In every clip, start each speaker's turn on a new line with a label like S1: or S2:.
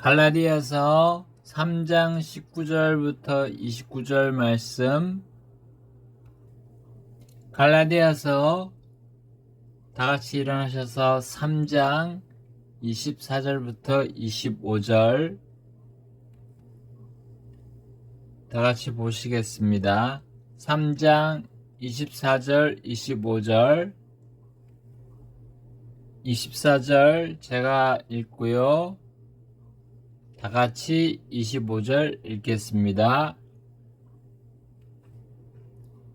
S1: 갈라디아서 3장 19절부터 29절 말씀. 갈라디아서 다같이 일어나셔서 3장 24절부터 25절 다같이 보시겠습니다. 3장 24절 25절 24절 제가 읽고요. 다같이 25절 읽겠습니다.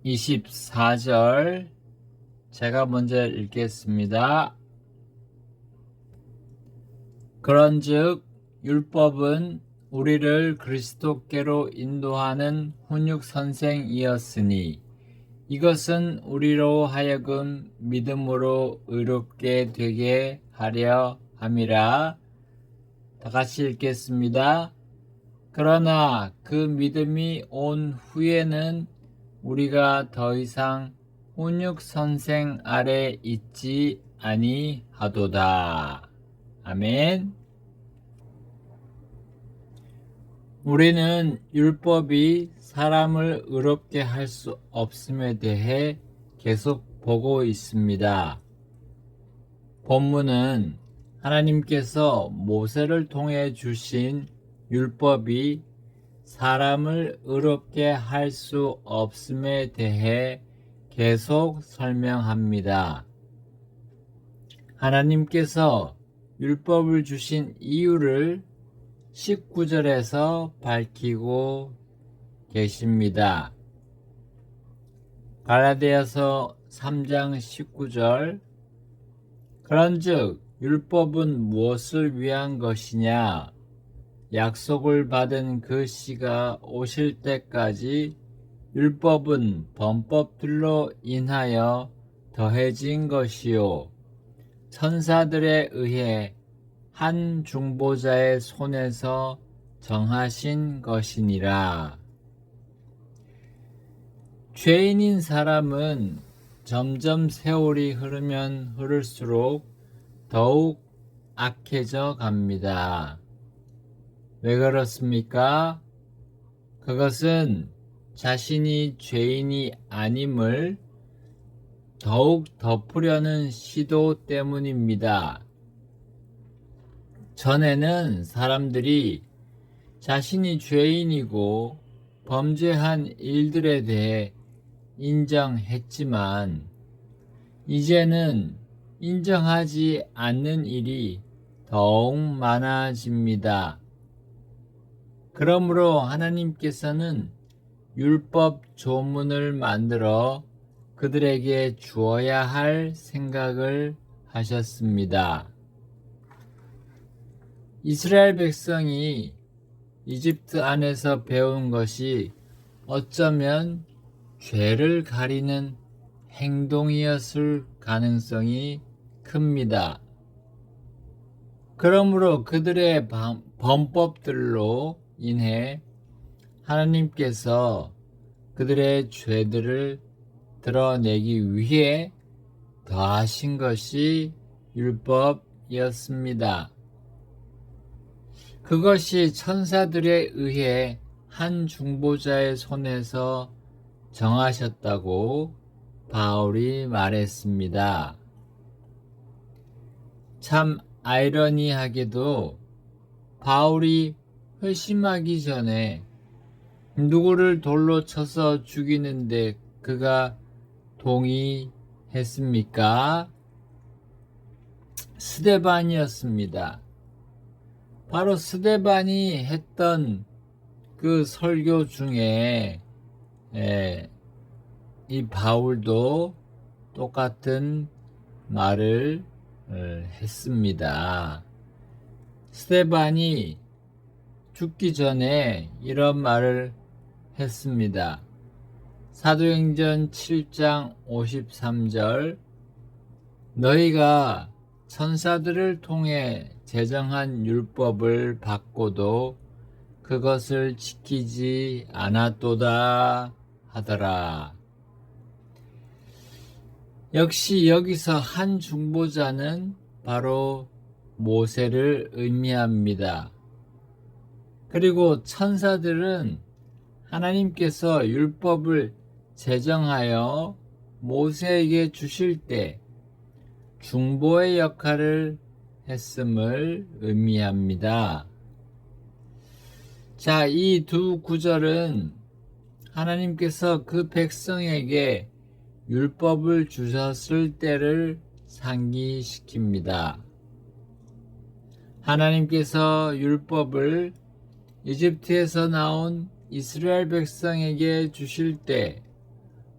S1: 24절 제가 먼저 읽겠습니다. 그런즉 율법은 우리를 그리스도께로 인도하는 훈육 선생이었으니 이것은 우리로 하여금 믿음으로 의롭게 되게 하려 함이라. 다같이 읽겠습니다. 그러나 그 믿음이 온 후에는 우리가 더 이상 훈육 선생 아래 있지 아니하도다. 아멘. 우리는 율법이 사람을 의롭게 할 수 없음에 대해 계속 보고 있습니다. 본문은 하나님께서 모세를 통해 주신 율법이 사람을 의롭게 할 수 없음에 대해 계속 설명합니다. 하나님께서 율법을 주신 이유를 19절에서 밝히고 계십니다. 갈라디아서 3장 19절 그런즉 율법은 무엇을 위한 것이냐? 약속을 받은 그 시가 오실 때까지 율법은 범법들로 인하여 더해진 것이요 천사들에 의해 한 중보자의 손에서 정하신 것이니라. 죄인인 사람은 점점 세월이 흐르면 흐를수록 더욱 악해져 갑니다. 왜 그렇습니까? 그것은 자신이 죄인이 아님을 더욱 덮으려는 시도 때문입니다. 전에는 사람들이 자신이 죄인이고 범죄한 일들에 대해 인정했지만 이제는 인정하지 않는 일이 더욱 많아집니다. 그러므로 하나님께서는 율법 조문을 만들어 그들에게 주어야 할 생각을 하셨습니다. 이스라엘 백성이 이집트 안에서 배운 것이 어쩌면 죄를 가리는 행동이었을 가능성이 큽니다. 그러므로 그들의 범법들로 인해 하나님께서 그들의 죄들을 드러내기 위해 더하신 것이 율법이었습니다. 그것이 천사들에 의해 한 중보자의 손에서 정하셨다고 바울이 말했습니다. 참 아이러니하게도 바울이 회심하기 전에 누구를 돌로 쳐서 죽이는데 그가 동의했습니까? 스데반이었습니다. 바로 스데반이 했던 그 설교 중에 이 바울도 똑같은 말을 했습니다. 스데반이 죽기 전에 이런 말을 했습니다. 사도행전 7장 53절 너희가 천사들을 통해 제정한 율법을 받고도 그것을 지키지 않았도다 하더라. 역시 여기서 한 중보자는 바로 모세를 의미합니다. 그리고 천사들은 하나님께서 율법을 제정하여 모세에게 주실 때 중보의 역할을 했음을 의미합니다. 자, 이 두 구절은 하나님께서 그 백성에게 율법을 주셨을 때를 상기시킵니다. 하나님께서 율법을 이집트에서 나온 이스라엘 백성에게 주실 때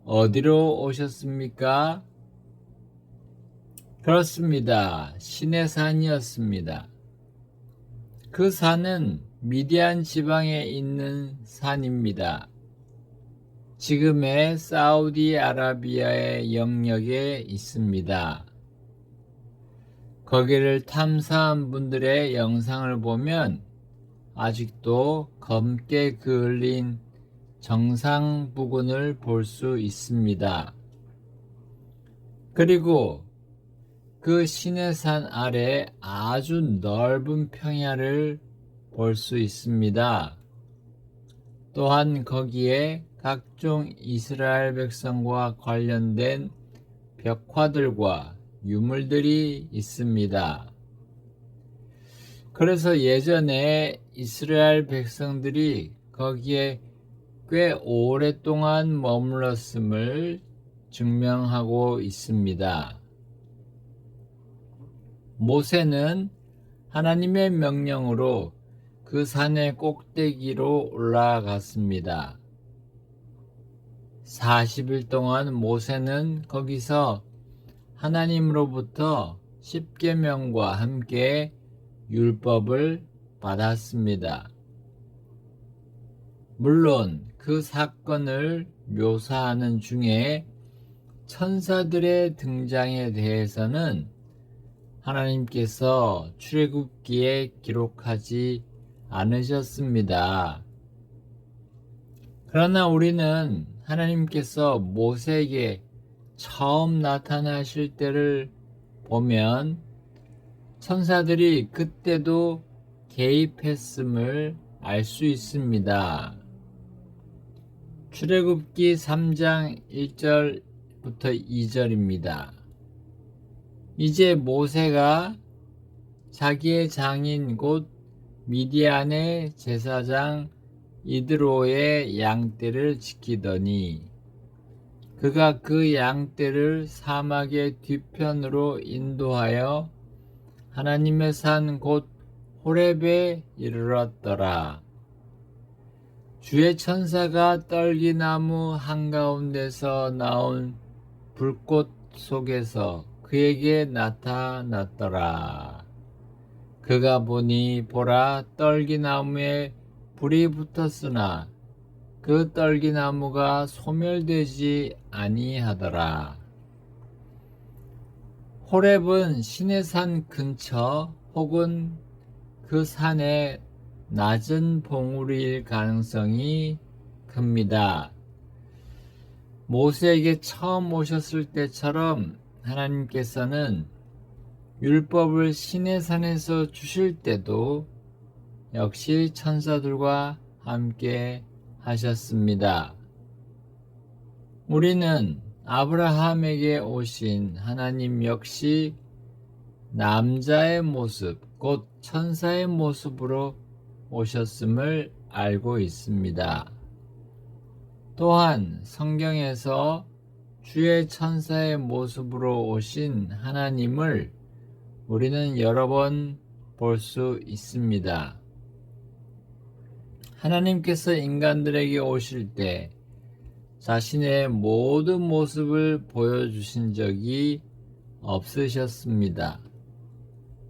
S1: 어디로 오셨습니까? 그렇습니다. 시내산이었습니다. 그 산은 미디안 지방에 있는 산입니다. 지금의 사우디아라비아의 영역에 있습니다. 거기를 탐사한 분들의 영상을 보면 아직도 검게 그을린 정상 부근을 볼 수 있습니다. 그리고 그 시내산 아래 아주 넓은 평야를 볼 수 있습니다. 또한 거기에 각종 이스라엘 백성과 관련된 벽화들과 유물들이 있습니다. 그래서 예전에 이스라엘 백성들이 거기에 꽤 오랫동안 머물렀음을 증명하고 있습니다. 모세는 하나님의 명령으로 그 산의 꼭대기로 올라갔습니다. 40일 동안 모세는 거기서 하나님으로부터 십계명과 함께 율법을 받았습니다. 물론 그 사건을 묘사하는 중에 천사들의 등장에 대해서는 하나님께서 출애굽기에 기록하지 않으셨습니다. 그러나 우리는 하나님께서 모세에게 처음 나타나실 때를 보면 천사들이 그때도 개입했음을 알 수 있습니다. 출애굽기 3장 1절부터 2절입니다. 이제 모세가 자기의 장인 곧 미디안의 제사장 이드로의 양떼를 지키더니 그가 그 양떼를 사막의 뒤편으로 인도하여 하나님의 산 곧 호렙에 이르렀더라. 주의 천사가 떨기나무 한가운데서 나온 불꽃 속에서 그에게 나타났더라. 그가 보니 보라 떨기나무에 불이 붙었으나 그 떨기나무가 소멸되지 아니하더라. 호렙은 시내산 근처 혹은 그 산의 낮은 봉우리일 가능성이 큽니다. 모세에게 처음 오셨을 때처럼 하나님께서는 율법을 시내산에서 주실 때도 역시 천사들과 함께 하셨습니다. 우리는 아브라함에게 오신 하나님 역시 남자의 모습, 곧 천사의 모습으로 오셨음을 알고 있습니다. 또한 성경에서 주의 천사의 모습으로 오신 하나님을 우리는 여러 번 볼 수 있습니다. 하나님께서 인간들에게 오실 때 자신의 모든 모습을 보여주신 적이 없으셨습니다.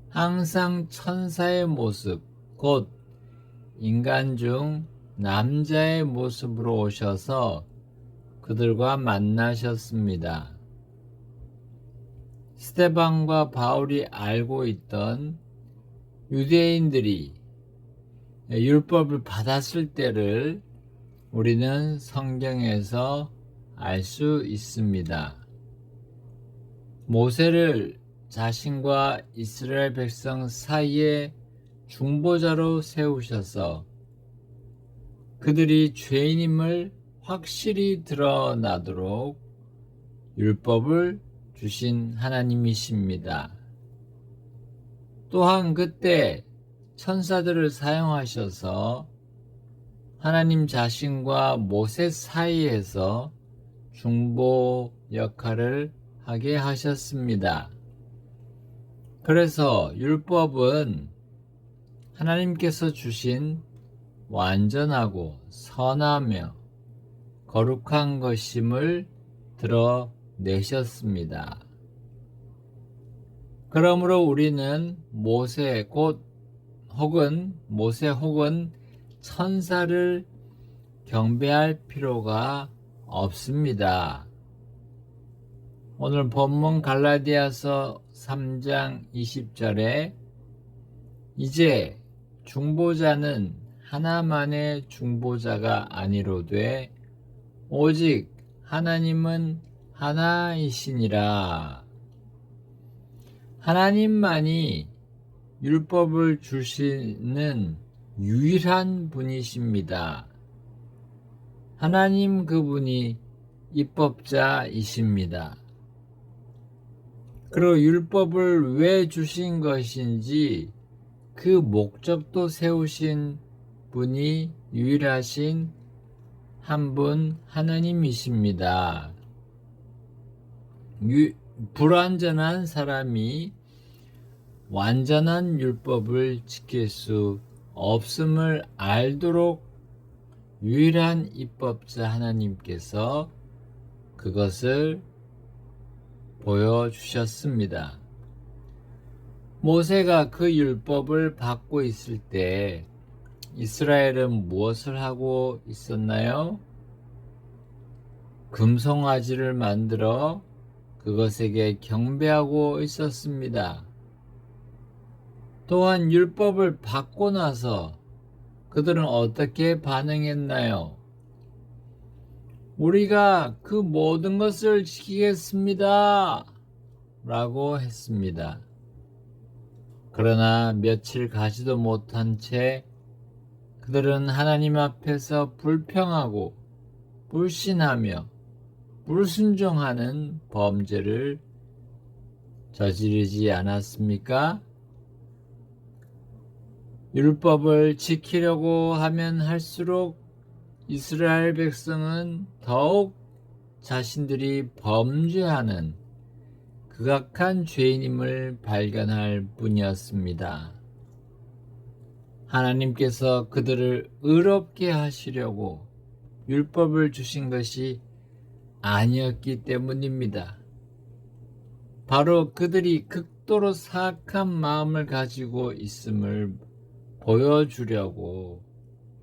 S1: 항상 천사의 모습, 곧 인간 중 남자의 모습으로 오셔서 그들과 만나셨습니다. 스데반과 바울이 알고 있던 유대인들이 율법을 받았을 때를 우리는 성경에서 알 수 있습니다. 모세를 자신과 이스라엘 백성 사이에 중보자로 세우셔서 그들이 죄인임을 확실히 드러나도록 율법을 주신 하나님이십니다. 또한 그때 천사들을 사용하셔서 하나님 자신과 모세 사이에서 중보 역할을 하게 하셨습니다. 그래서 율법은 하나님께서 주신 완전하고 선하며 거룩한 것임을 드러내셨습니다. 그러므로 우리는 모세 혹은 천사를 경배할 필요가 없습니다. 오늘 본문 갈라디아서 3장 20절에 이제 중보자는 하나만의 중보자가 아니로되 오직 하나님은 하나이시니라. 하나님만이 율법을 주시는 유일한 분이십니다. 하나님 그분이 입법자이십니다. 그리고 율법을 왜 주신 것인지 그 목적도 세우신 분이 유일하신 한 분 하나님이십니다. 불완전한 사람이 완전한 율법을 지킬 수 없음을 알도록 유일한 입법자 하나님께서 그것을 보여주셨습니다. 모세가 그 율법을 받고 있을 때 이스라엘은 무엇을 하고 있었나요? 금송아지를 만들어 그것에게 경배하고 있었습니다. 또한 율법을 받고 나서 그들은 어떻게 반응했나요? 우리가 그 모든 것을 지키겠습니다. 라고 했습니다. 그러나 며칠 가지도 못한 채 그들은 하나님 앞에서 불평하고 불신하며 불순종하는 범죄를 저지르지 않았습니까? 율법을 지키려고 하면 할수록 이스라엘 백성은 더욱 자신들이 범죄하는 극악한 죄인임을 발견할 뿐이었습니다. 하나님께서 그들을 의롭게 하시려고 율법을 주신 것이 아니었기 때문입니다. 바로 그들이 극도로 사악한 마음을 가지고 있음을 보여주려고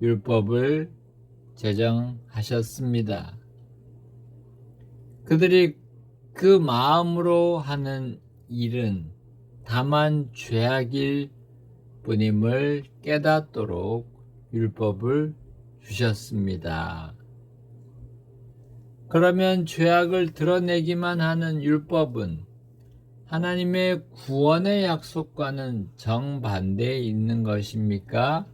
S1: 율법을 제정하셨습니다. 그들이 그 마음으로 하는 일은 다만 죄악일 뿐임을 깨닫도록 율법을 주셨습니다. 그러면 죄악을 드러내기만 하는 율법은 하나님의 구원의 약속과는 정반대에 있는 것입니까?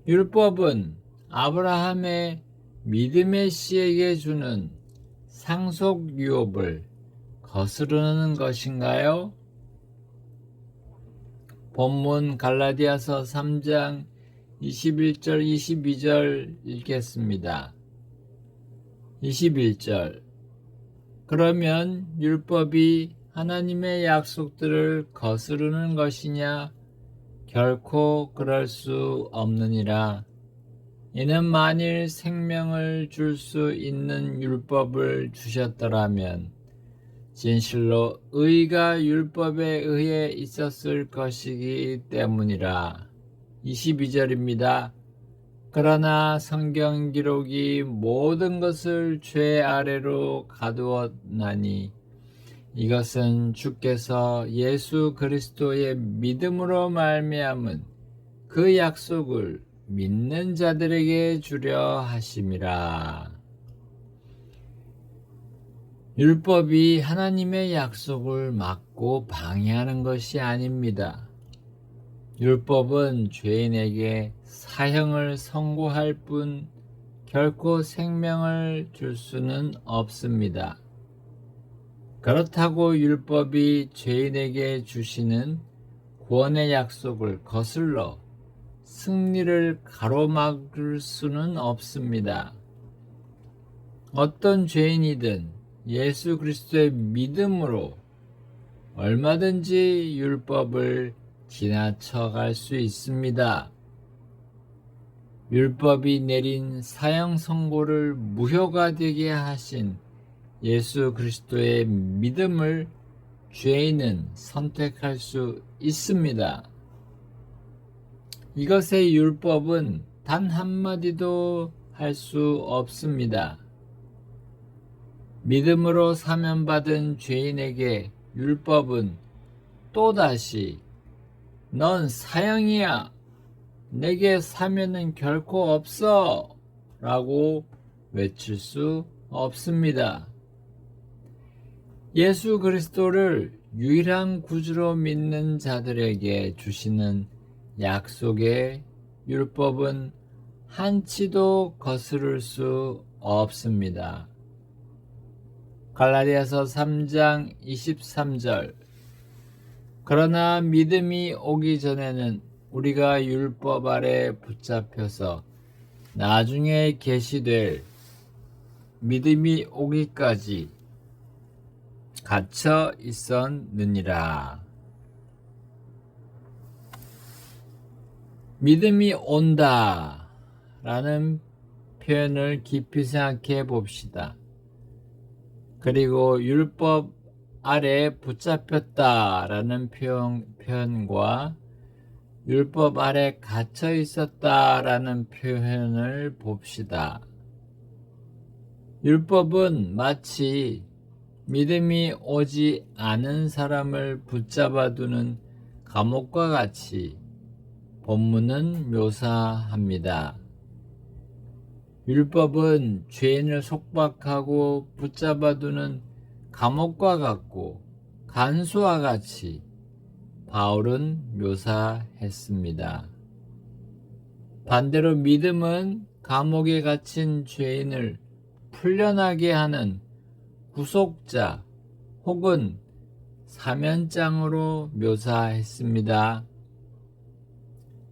S1: 율법은 아브라함의 믿음의 씨에게 주는 상속 유업을 거스르는 것인가요? 본문 갈라디아서 3장 21절 22절 읽겠습니다. 21절 그러면 율법이 하나님의 약속들을 거스르는 것이냐? 결코 그럴 수 없느니라. 이는 만일 생명을 줄 수 있는 율법을 주셨더라면 진실로 의가 율법에 의해 있었을 것이기 때문이라. 22절입니다. 그러나 성경 기록이 모든 것을 죄 아래로 가두었나니 이것은 주께서 예수 그리스도의 믿음으로 말미암은 그 약속을 믿는 자들에게 주려 하심이라. 율법이 하나님의 약속을 막고 방해하는 것이 아닙니다. 율법은 죄인에게 사형을 선고할 뿐 결코 생명을 줄 수는 없습니다. 그렇다고 율법이 죄인에게 주시는 구원의 약속을 거슬러 승리를 가로막을 수는 없습니다. 어떤 죄인이든 예수 그리스도의 믿음으로 얼마든지 율법을 지나쳐갈 수 있습니다. 율법이 내린 사형 선고를 무효가 되게 하신 예수 그리스도의 믿음을 죄인은 선택할 수 있습니다. 이것의 율법은 단 한마디도 할 수 없습니다. 믿음으로 사면받은 죄인에게 율법은 또다시 넌 사형이야. 내게 사면은 결코 없어. 라고 외칠 수 없습니다. 예수 그리스도를 유일한 구주로 믿는 자들에게 주시는 약속의 율법은 한치도 거스를 수 없습니다. 갈라디아서 3장 23절 그러나 믿음이 오기 전에는 우리가 율법 아래 붙잡혀서 나중에 계시될 믿음이 오기까지 갇혀 있었느니라. 믿음이 온다 라는 표현을 깊이 생각해 봅시다. 그리고 율법 아래 붙잡혔다 라는 표현과 율법 아래 갇혀 있었다 라는 표현을 봅시다. 율법은 마치 믿음이 오지 않은 사람을 붙잡아 두는 감옥과 같이 본문은 묘사합니다. 율법은 죄인을 속박하고 붙잡아 두는 감옥과 같고 간수와 같이 바울은 묘사했습니다. 반대로 믿음은 감옥에 갇힌 죄인을 풀려나게 하는 구속자 혹은 사면장으로 묘사했습니다.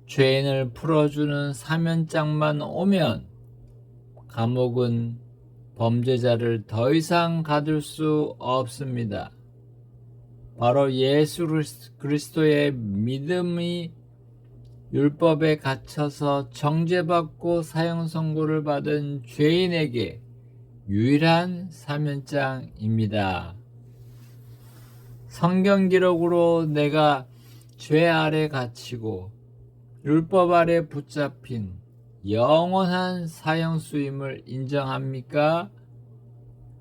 S1: 죄인을 풀어주는 사면장만 오면 감옥은 범죄자를 더 이상 가둘 수 없습니다. 바로 예수 그리스도의 믿음이 율법에 갇혀서 정죄받고 사형 선고를 받은 죄인에게 유일한 사면장입니다. 성경 기록으로 내가 죄 아래 갇히고 율법 아래 붙잡힌 영원한 사형수임을 인정합니까?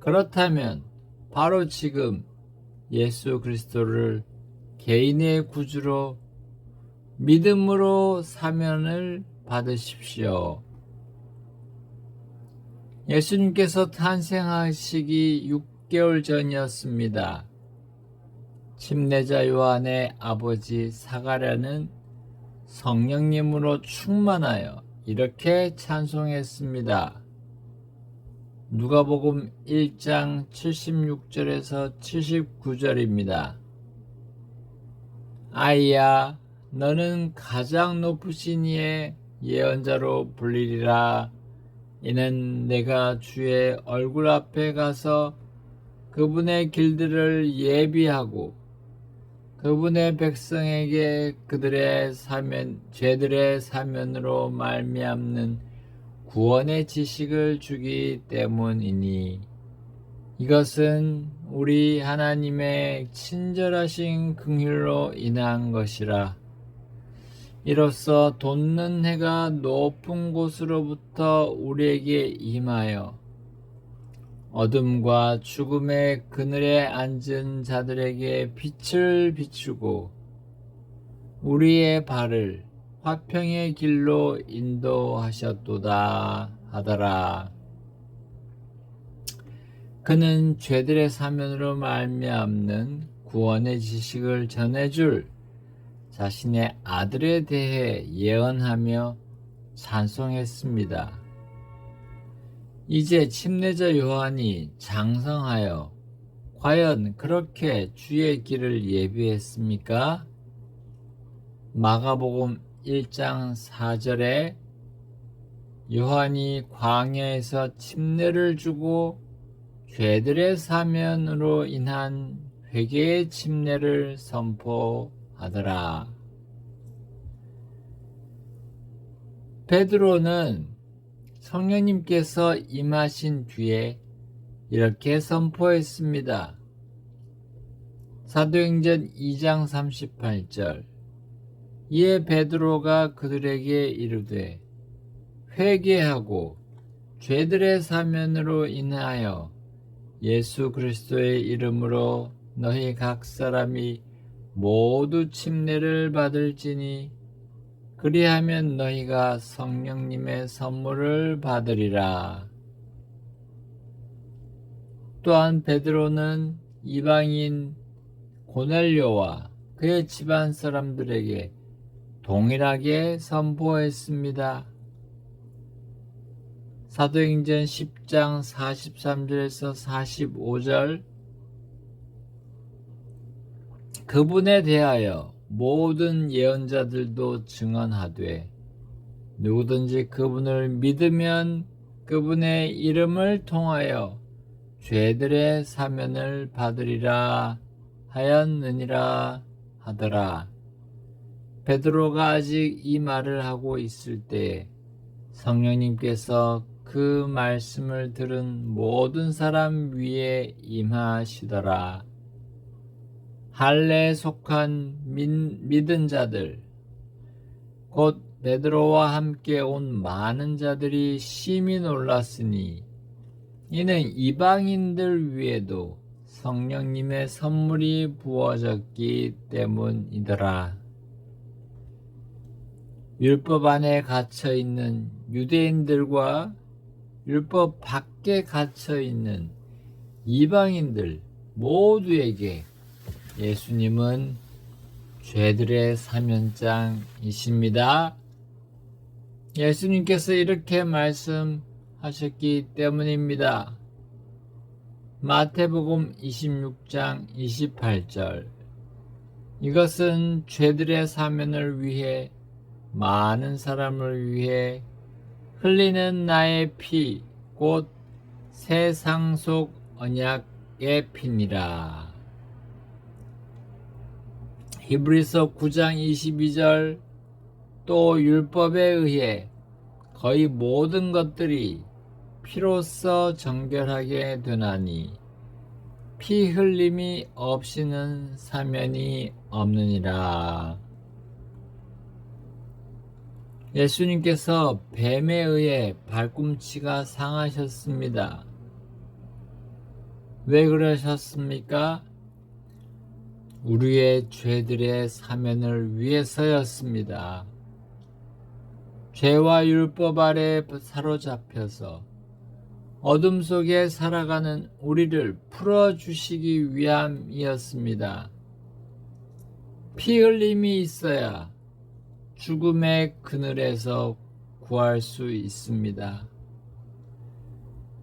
S1: 그렇다면 바로 지금 예수 그리스도를 개인의 구주로 믿음으로 사면을 받으십시오. 예수님께서 탄생하시기 6개월 전이었습니다. 침례자 요한의 아버지 사가랴는 성령님으로 충만하여 이렇게 찬송했습니다. 누가복음 1장 76절에서 79절입니다. 아이야, 너는 가장 높으신 이의 예언자로 불리리라. 이는 내가 주의 얼굴 앞에 가서 그분의 길들을 예비하고 그분의 백성에게 그들의 죄들의 사면으로 말미암는 구원의 지식을 주기 때문이니 이것은 우리 하나님의 친절하신 긍휼로 인한 것이라. 이로써 돋는 해가 높은 곳으로부터 우리에게 임하여 어둠과 죽음의 그늘에 앉은 자들에게 빛을 비추고 우리의 발을 화평의 길로 인도하셨도다 하더라. 그는 죄들의 사면으로 말미암는 구원의 지식을 전해줄 자신의 아들에 대해 예언하며 찬송했습니다. 이제 침례자 요한이 장성하여 과연 그렇게 주의 길을 예비했습니까? 마가복음 1장 4절에 요한이 광야에서 침례를 주고 죄들의 사면으로 인한 회개의 침례를 선포하더라. 베드로는 성령님께서 임하신 뒤에 이렇게 선포했습니다. 사도행전 2장 38절 이에 베드로가 그들에게 이르되 회개하고 죄들의 사면으로 인하여 예수 그리스도의 이름으로 너희 각 사람이 모두 침례를 받을지니 그리하면 너희가 성령님의 선물을 받으리라. 또한 베드로는 이방인 고넬료와 그의 집안 사람들에게 동일하게 선포했습니다. 사도행전 10장 43절에서 45절 그분에 대하여 모든 예언자들도 증언하되 누구든지 그분을 믿으면 그분의 이름을 통하여 죄들의 사면을 받으리라 하였느니라 하더라. 베드로가 아직 이 말을 하고 있을 때에 성령님께서 그 말씀을 들은 모든 사람 위에 임하시더라. 할례에 속한 믿은 자들 곧 베드로와 함께 온 많은 자들이 심히 놀랐으니 이는 이방인들 위에도 성령님의 선물이 부어졌기 때문이더라. 율법 안에 갇혀 있는 유대인들과 율법 밖에 갇혀 있는 이방인들 모두에게 예수님은 죄들의 사면장이십니다. 예수님께서 이렇게 말씀하셨기 때문입니다. 마태복음 26장 28절 이것은 죄들의 사면을 위해 많은 사람을 위해 흘리는 나의 피 곧 새 상속 언약의 피니라. 히브리서 9장 22절 또 율법에 의해 거의 모든 것들이 피로써 정결하게 되나니 피 흘림이 없이는 사면이 없느니라. 예수님께서 뱀에 의해 발꿈치가 상하셨습니다. 왜 그러셨습니까? 우리의 죄들의 사면을 위해서였습니다. 죄와 율법 아래 사로잡혀서 어둠 속에 살아가는 우리를 풀어주시기 위함이었습니다. 피 흘림이 있어야 죽음의 그늘에서 구할 수 있습니다.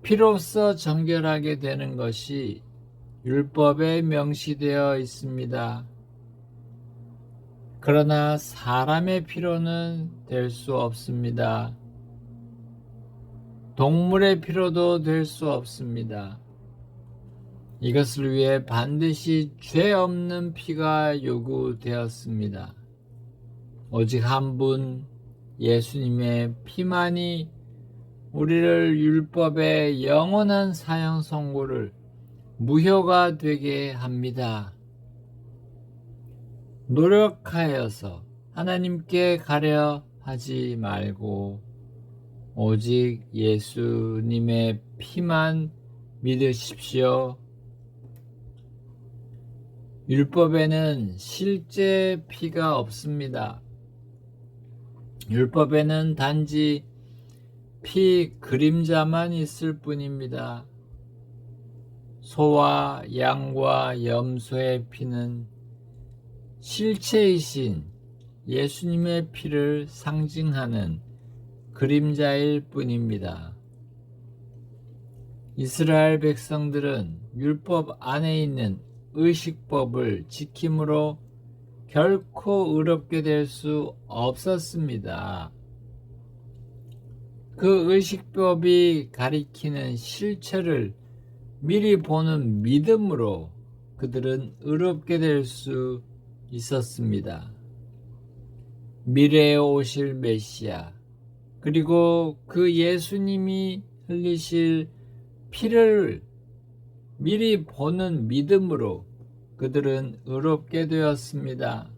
S1: 피로써 정결하게 되는 것이 율법에 명시되어 있습니다. 그러나 사람의 피로는 될 수 없습니다. 동물의 피로도 될 수 없습니다. 이것을 위해 반드시 죄 없는 피가 요구되었습니다. 오직 한 분 예수님의 피만이 우리를 율법의 영원한 사형 선고를 무효가 되게 합니다. 노력하여서 하나님께 가려 하지 말고 오직 예수님의 피만 믿으십시오. 율법에는 실제 피가 없습니다. 율법에는 단지 피 그림자만 있을 뿐입니다. 소와 양과 염소의 피는 실체이신 예수님의 피를 상징하는 그림자일 뿐입니다. 이스라엘 백성들은 율법 안에 있는 의식법을 지킴으로 결코 의롭게 될 수 없었습니다. 그 의식법이 가리키는 실체를 미리 보는 믿음으로 그들은 의롭게 될 수 있었습니다. 미래에 오실 메시아, 그리고 그 예수님이 흘리실 피를 미리 보는 믿음으로 그들은 의롭게 되었습니다.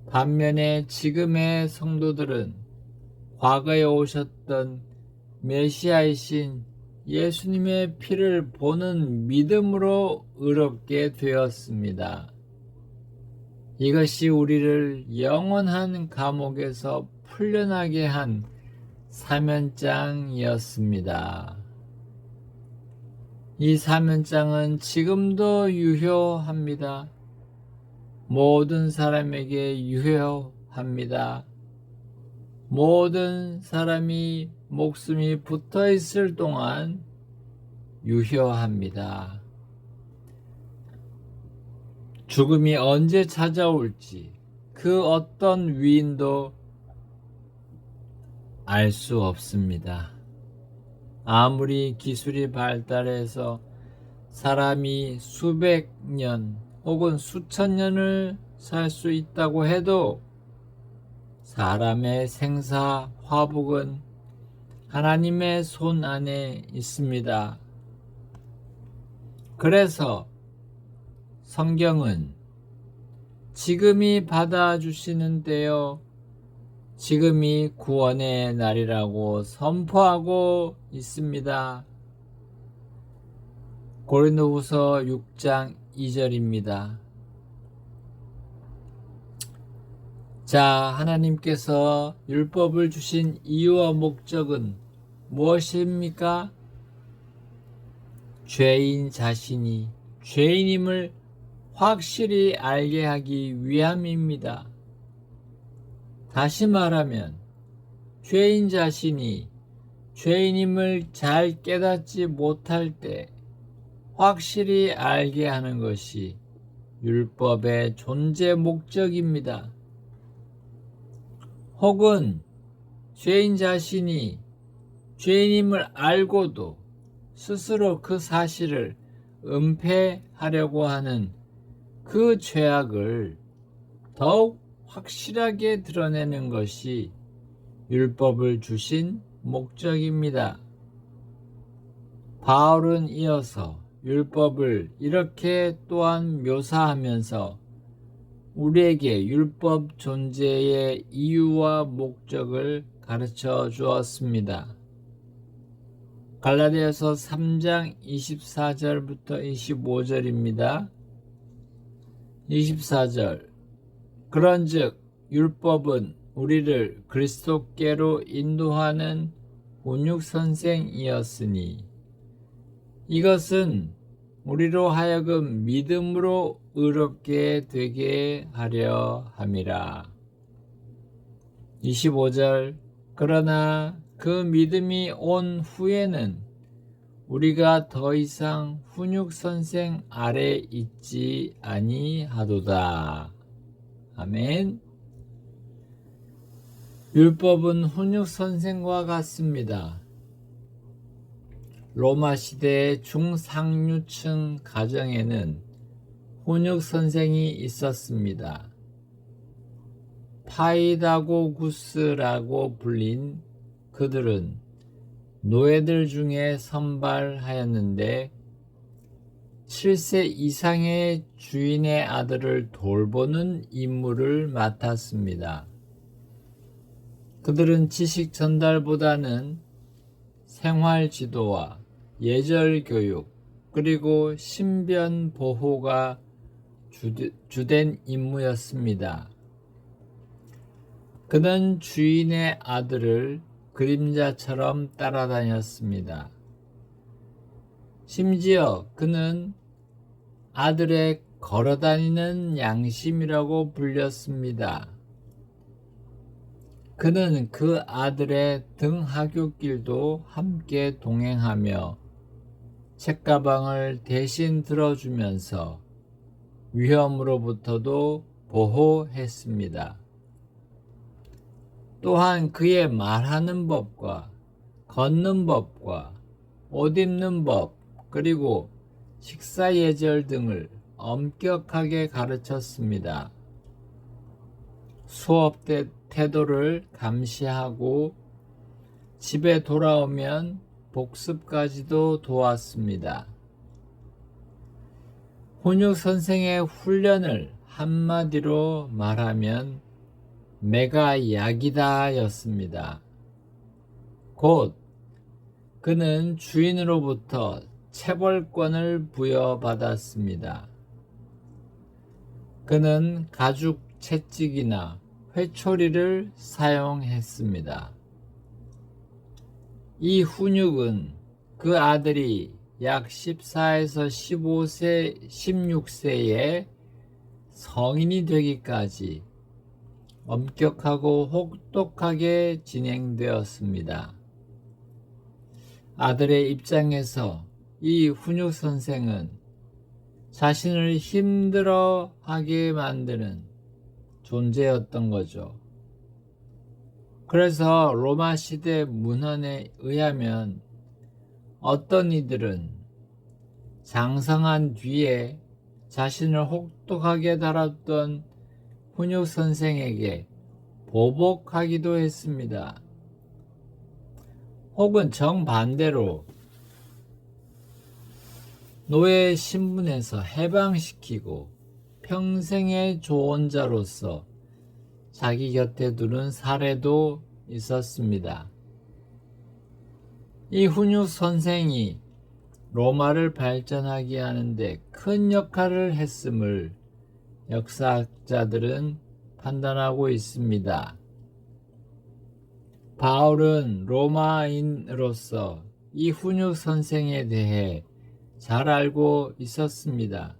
S1: 반면에 지금의 성도들은 과거에 오셨던 메시아이신 예수님의 피를 보는 믿음으로 의롭게 되었습니다. 이것이 우리를 영원한 감옥에서 풀려나게 한 사면장이었습니다. 이 사면장은 지금도 유효합니다. 모든 사람에게 유효합니다. 모든 사람이 목숨이 붙어 있을 동안 유효합니다. 죽음이 언제 찾아올지 그 어떤 위인도 알 수 없습니다. 아무리 기술이 발달해서 사람이 수백 년 혹은 수천 년을 살 수 있다고 해도 사람의 생사 화복은 하나님의 손 안에 있습니다. 그래서 성경은 지금이 받아주시는 때요, 지금이 구원의 날이라고 선포하고 있습니다. 고린도후서 6장 2절입니다. 자, 하나님께서 율법을 주신 이유와 목적은 무엇입니까? 죄인 자신이 죄인임을 확실히 알게 하기 위함입니다. 다시 말하면 죄인 자신이 죄인임을 잘 깨닫지 못할 때 확실히 알게 하는 것이 율법의 존재 목적입니다. 혹은 죄인 자신이 죄인임을 알고도 스스로 그 사실을 은폐하려고 하는 그 죄악을 더욱 확실하게 드러내는 것이 율법을 주신 목적입니다. 바울은 이어서 율법을 이렇게 또한 묘사하면서 우리에게 율법 존재의 이유와 목적을 가르쳐 주었습니다. 갈라디아서 3장 24절부터 25절입니다. 24절 그런즉 율법은 우리를 그리스도께로 인도하는 훈육선생이었으니 이것은 우리로 하여금 믿음으로 의롭게 되게 하려 함이라. 25절 그러나 그 믿음이 온 후에는 우리가 더 이상 훈육선생 아래 있지 아니하도다. 아멘. 율법은 훈육선생과 같습니다. 로마 시대의 중상류층 가정에는 훈육선생이 있었습니다. 파이다고구스라고 불린 그들은 노예들 중에 선발하였는데 7세 이상의 주인의 아들을 돌보는 임무를 맡았습니다. 그들은 지식 전달보다는 생활 지도와 예절 교육 그리고 신변 보호가 주된 임무였습니다. 그는 주인의 아들을 그림자처럼 따라다녔습니다. 심지어 그는 아들의 걸어다니는 양심이라고 불렸습니다. 그는 그 아들의 등하굣길도 함께 동행하며 책가방을 대신 들어주면서 위험으로부터도 보호했습니다. 또한 그의 말하는 법과 걷는 법과 옷 입는 법 그리고 식사 예절 등을 엄격하게 가르쳤습니다. 수업 때 태도를 감시하고 집에 돌아오면 복습까지도 도왔습니다. 훈육 선생의 훈련을 한마디로 말하면 메가야기다 였습니다. 곧 그는 주인으로부터 체벌권을 부여받았습니다. 그는 가죽 채찍이나 회초리를 사용했습니다. 이 훈육은 그 아들이 약 14에서 15세, 16세에 성인이 되기까지 엄격하고 혹독하게 진행되었습니다. 아들의 입장에서 이 훈육 선생은 자신을 힘들어하게 만드는 존재였던 거죠. 그래서 로마 시대 문헌에 의하면 어떤 이들은 장성한 뒤에 자신을 혹독하게 다뤘던 훈육 선생에게 보복하기도 했습니다. 혹은 정반대로 노예 신분에서 해방시키고 평생의 조언자로서 자기 곁에 두는 사례도 있었습니다. 이 훈육 선생이 로마를 발전하게 하는데 큰 역할을 했음을 역사학자들은 판단하고 있습니다. 바울은 로마인으로서 이 훈육 선생에 대해 잘 알고 있었습니다.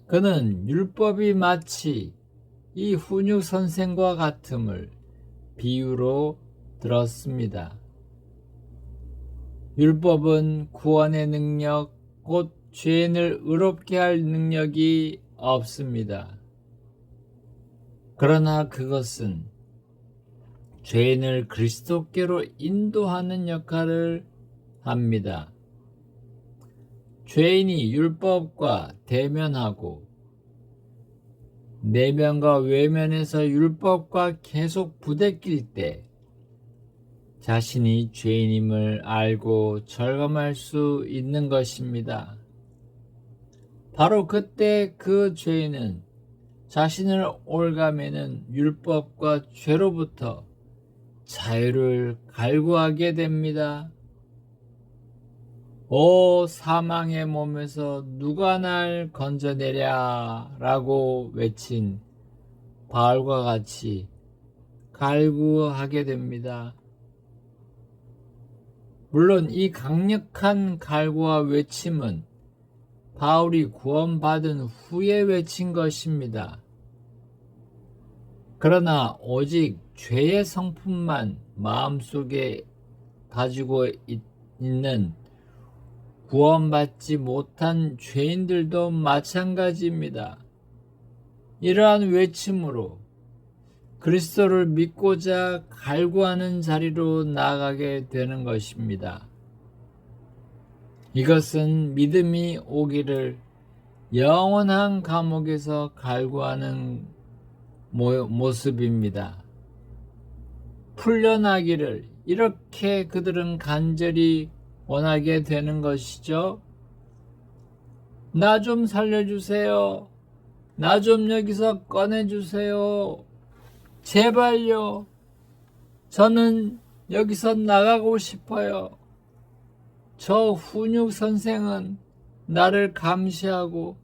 S1: 그는 율법이 마치 이 훈육 선생과 같음을 비유로 들었습니다. 율법은 구원의 능력, 곧 죄인을 의롭게 할 능력이 없습니다. 그러나 그것은 죄인을 그리스도께로 인도하는 역할을 합니다. 죄인이 율법과 대면하고 내면과 외면에서 율법과 계속 부대낄 때 자신이 죄인임을 알고 절감할 수 있는 것입니다. 바로 그때 그 죄인은 자신을 옭아매는 율법과 죄로부터 자유를 갈구하게 됩니다. 오 사망의 몸에서 누가 날 건져내랴 라고 외친 바울과 같이 갈구하게 됩니다. 물론 이 강력한 갈구와 외침은 바울이 구원받은 후에 외친 것입니다. 그러나 오직 죄의 성품만 마음속에 가지고 있는 구원받지 못한 죄인들도 마찬가지입니다. 이러한 외침으로 그리스도를 믿고자 갈구하는 자리로 나아가게 되는 것입니다. 이것은 믿음이 오기를 영원한 감옥에서 갈구하는 모습입니다. 풀려나기를 이렇게 그들은 간절히 원하게 되는 것이죠. 나 좀 살려주세요. 나 좀 여기서 꺼내주세요. 제발요. 저는 여기서 나가고 싶어요. 저 훈육 선생은 나를 감시하고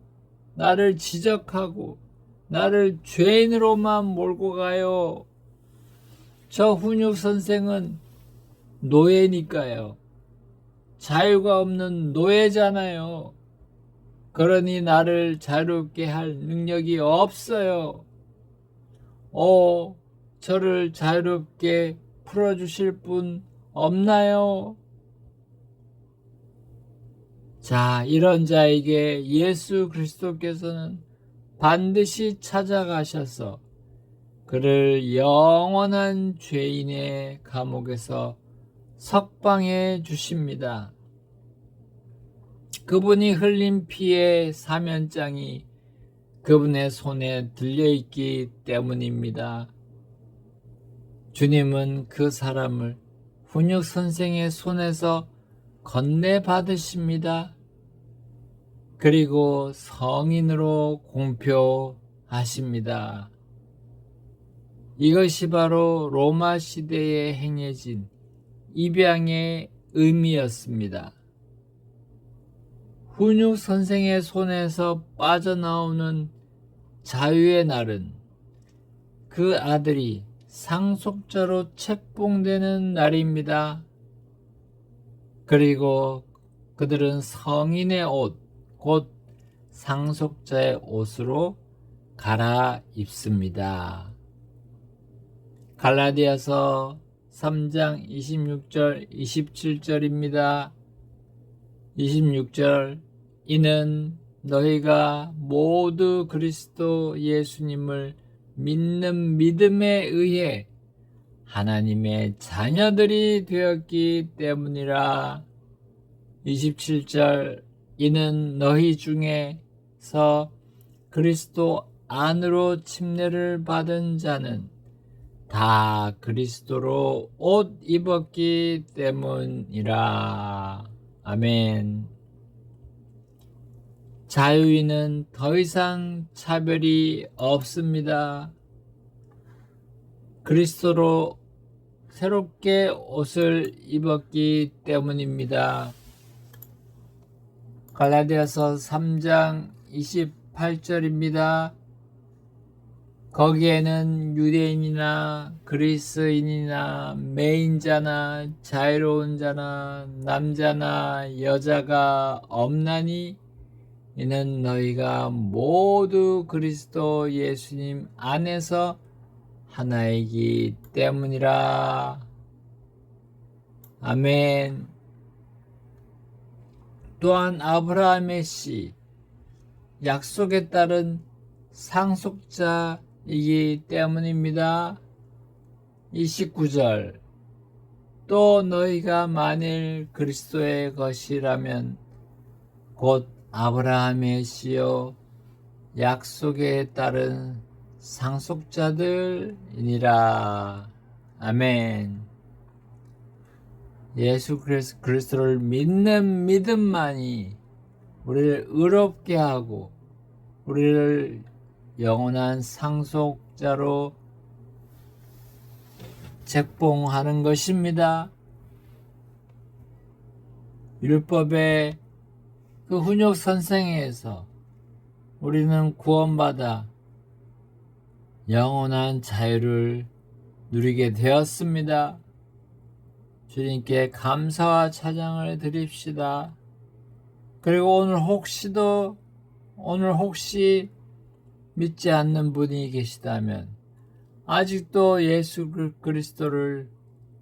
S1: 나를 지적하고 나를 죄인으로만 몰고 가요. 저 훈육 선생은 노예니까요. 자유가 없는 노예잖아요. 그러니 나를 자유롭게 할 능력이 없어요. 저를 자유롭게 풀어주실 분 없나요? 자, 이런 자에게 예수 그리스도께서는 반드시 찾아가셔서 그를 영원한 죄인의 감옥에서 석방해 주십니다. 그분이 흘린 피의 사면장이 그분의 손에 들려있기 때문입니다. 주님은 그 사람을 훈육 선생의 손에서 건네받으십니다. 그리고 성인으로 공표하십니다. 이것이 바로 로마 시대에 행해진 입양의 의미였습니다. 훈육 선생의 손에서 빠져나오는 자유의 날은 그 아들이 상속자로 책봉되는 날입니다. 그리고 그들은 성인의 옷, 곧 상속자의 옷으로 갈아입습니다. 갈라디아서 3장 26절 27절입니다. 26절 이는 너희가 모두 그리스도 예수님을 믿는 믿음에 의해 하나님의 자녀들이 되었기 때문이라. 27절 이는 너희 중에서 그리스도 안으로 침례를 받은 자는 다 그리스도로 옷 입었기 때문이라. 아멘. 자유인은 더 이상 차별이 없습니다. 그리스도로 새롭게 옷을 입었기 때문입니다. 갈라디아서 3장 28절입니다. 거기에는 유대인이나 그리스인이나 매인자나 자유로운 자나 남자나 여자가 없나니 이는 너희가 모두 그리스도 예수님 안에서 하나이기 때문이라. 아멘. 또한 아브라함의 씨, 약속에 따른 상속자이기 때문입니다. 29절 또 너희가 만일 그리스도의 것이라면 곧 아브라함의 씨요 약속에 따른 상속자들이니라. 아멘. 예수 그리스도를 믿는 믿음만이 우리를 의롭게 하고 우리를 영원한 상속자로 책봉하는 것입니다. 율법의 그 훈육 선생에서 우리는 구원받아 영원한 자유를 누리게 되었습니다. 주님께 감사와 찬양을 드립시다. 그리고 오늘 혹시 믿지 않는 분이 계시다면 아직도 예수 그리스도를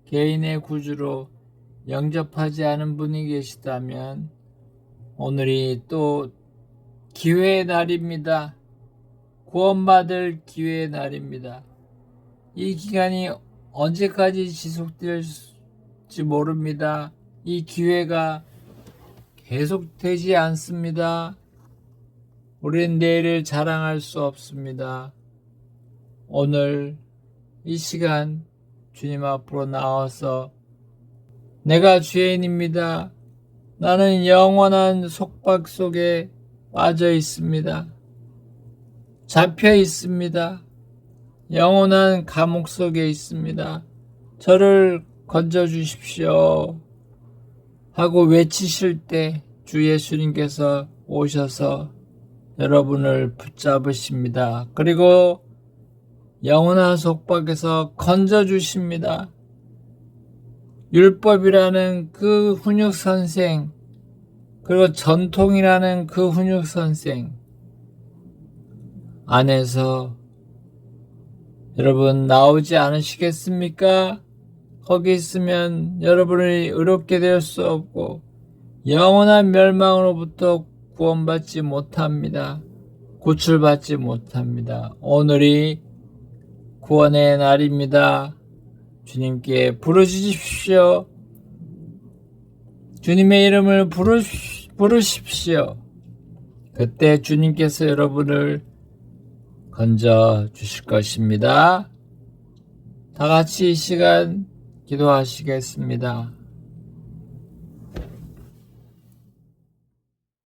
S1: 개인의 구주로 영접하지 않은 분이 계시다면 오늘이 또 기회의 날입니다. 구원받을 기회의 날입니다. 이 기간이 언제까지 지속될지 모릅니다. 이 기회가 계속되지 않습니다. 우리는 내일을 자랑할 수 없습니다. 오늘 이 시간 주님 앞으로 나와서 내가 죄인입니다. 나는 영원한 속박 속에 빠져 있습니다. 잡혀 있습니다. 영원한 감옥 속에 있습니다. 저를 건져 주십시오 하고 외치실 때 주 예수님께서 오셔서 여러분을 붙잡으십니다. 그리고 영원한 속박에서 건져 주십니다. 율법이라는 그 훈육 선생, 그리고 전통이라는 그 훈육선생 안에서 여러분 나오지 않으시겠습니까? 거기 있으면 여러분이 의롭게 될 수 없고 영원한 멸망으로부터 구원받지 못합니다. 구출받지 못합니다. 오늘이 구원의 날입니다. 주님께 부르짖으십시오. 주님의 이름을 부르십시오. 그때 주님께서 여러분을 건져 주실 것입니다. 다 같이 이 시간 기도하시겠습니다.